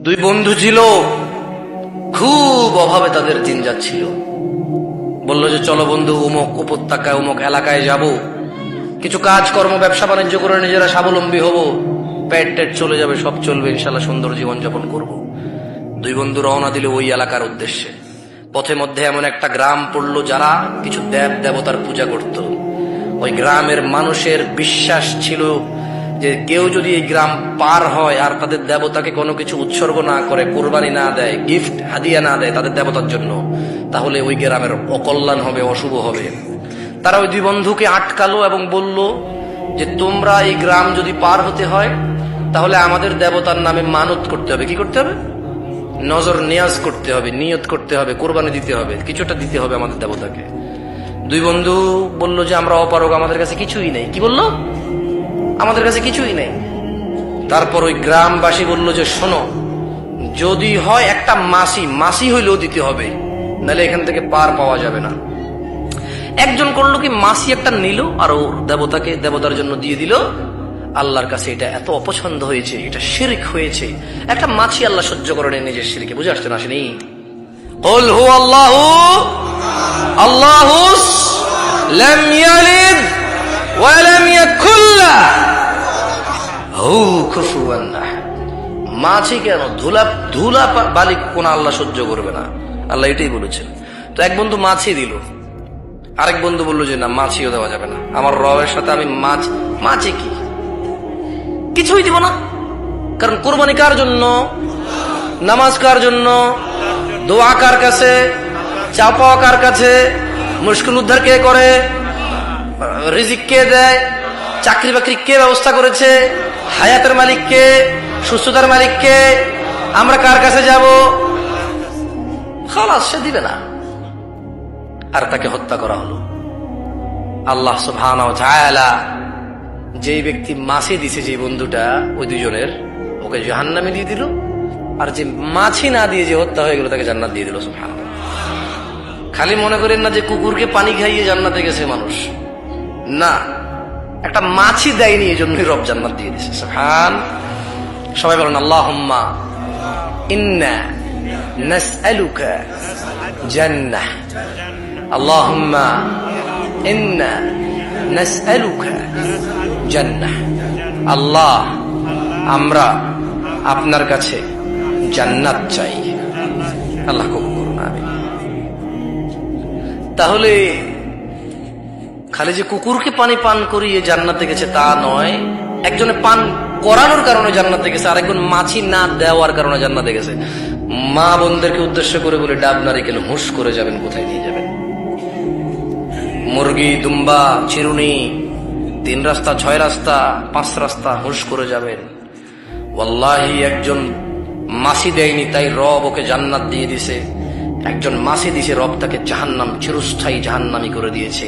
দুই বন্ধু ছিল, খুব অভাবে তাদের দিন যাচ্ছিল। বললো যে চলো বন্ধু, অমুক উপত্যকায় অমুক এলাকায় যাব, কিছু কাজকর্ম ব্যবসা বাণিজ্য করে নিজেরা স্বাবলম্বী হব, পেট টেট চলে যাবে, সব চলবে, ইনশাল্লাহ সুন্দর জীবনযাপন করব। দুই বন্ধু রওনা দিল ওই এলাকার উদ্দেশ্যে। পথে মধ্যে এমন একটা গ্রাম পড়লো যারা কিছু দেব দেবতার পূজা করত। ওই গ্রামের মানুষের বিশ্বাস ছিল যে কেউ যদি এই গ্রাম পার হয় আর তাদের দেবতাকে কোনো কিছু উৎসর্গ না করে, কোরবানি না দেয়, গিফট হাদিয়া না দেয় তাদের দেবতার জন্য, তাহলে ওই গ্রামের অকল্যাণ হবে, অশুভ হবে। তারা ওই দুই বন্ধুকে আটকালো এবং বলল যে তোমরা এই গ্রাম যদি পার হতে হয় তাহলে আমাদের দেবতার নামে মানত করতে হবে। কি করতে হবে? নজর নিয়াজ করতে হবে, নিয়ত করতে হবে, কোরবানি দিতে হবে, কিছুটা দিতে হবে আমাদের দেবতাকে। দুই বন্ধু বলল যে আমরা অপারগ, আমাদের কাছে কিছুই নেই। কি বলল? আমাদের কাছে কিছুই নেই। তারপর ওই গ্রামবাসী বলল যে শোনো, যদি হয় একটা মাসি হইলেও দিতে হবে, নাহলে এখান থেকে পার পাওয়া যাবে না। একজন করলো কি, মাসি একটা নিল আর ও দেবতার জন্য দিয়ে দিল। আল্লাহর কাছে এটা এত অপছন্দ হয়েছে, এটা শিরক হয়েছে। একটা মাছি আল্লাহ সহ্য করেন নিজের শিরকে। বুঝে আসছে না? আসেনি? কুল হু আল্লাহু আল্লাহুস লাম ইয়ালিদ ওয়া লাম ইয়াকুল লাহু কুফুয়ান আহাদ। মাছি কেন, ধুলা বালি কোন আল্লাহ সহ্য করবে না, আল্লাহ এটাই বলেছেন। তো এক বন্ধু মাছি দিল, আরেক বন্ধু বললো যে না, মাছিও দেওয়া যাবে না, আমার রবের সাথে আমি মাছি কি কিছুই দিব না। কারণ কোরবানি কার জন্য? নামাজ কার জন্য? দোয়া কার কাছে? চাপা কার কাছে? মুশকিল উদ্ধার কে করে? রিজিক কে দেয়? চাকরি বাকরি কে ব্যবস্থা করেছে? হায়াতের মালিক কে? সুস্থতার মালিক কে? আমরা কার কাছে যাব? খালাস, সে দিবে না। আর তাকে হত্যা করা হলো। আল্লাহ সুবহানাহু ওয়া তাআলা যেই ব্যক্তি মাছি দিছে, যে বন্ধুটা, ওই দুজনের, ওকে জাহান্নামে দিয়ে দিল। আর যে মাছি না দিয়ে যে হত্যা হয়ে গেল, তাকে জান্নাত দিয়ে দিল। সুবহানাল্লাহ। খালি মনে করেন না যে কুকুরকে পানি খাইয়ে জান্নাতে গেছে মানুষ, না, একটা মাছি দেয়নি, এই জন্যই রব জান্নাত দিয়ে দিয়েছে। সুবহান। সবাই বলেন আল্লাহুম্মা ইন্না নাসআলুকা জান্নাহ। আল্লাহুম্মা ইন্না নাসআলুকা জান্নাহ। আল্লাহ, আমরা আপনার কাছে জান্নাত চাই। আল্লাহ কবুল করুন, আমিন। তাহলে খালি যে কুকুরকে পানি পান করিয়ে জান্নাতে গেছে তা নয়, একজনে পান করানোর কারণে জান্নাতে গেছে, আরেকজন মাছি না দেওয়ার কারণে জান্নাতে গেছে। মা বোনদেরকে উদ্দেশ্য করে বলে, ডাব নারিকেল হুঁশ করে যাবেন, কোথায় নিয়ে যাবেন? মুরগি, দুম্বা, চিরুনি, 3 রাস্তা, 6 রাস্তা, 5 রাস্তা হুঁশ করে যাবেন। ওয়াল্লাহি একজন মাছি দেয়নি, তাই রব ওকে জান্নাত দিয়ে দিছে। একজন মাছি দিছে, রব তাকে জাহান্নাম, চিরস্থায়ী জাহান্নামী করে দিয়েছে।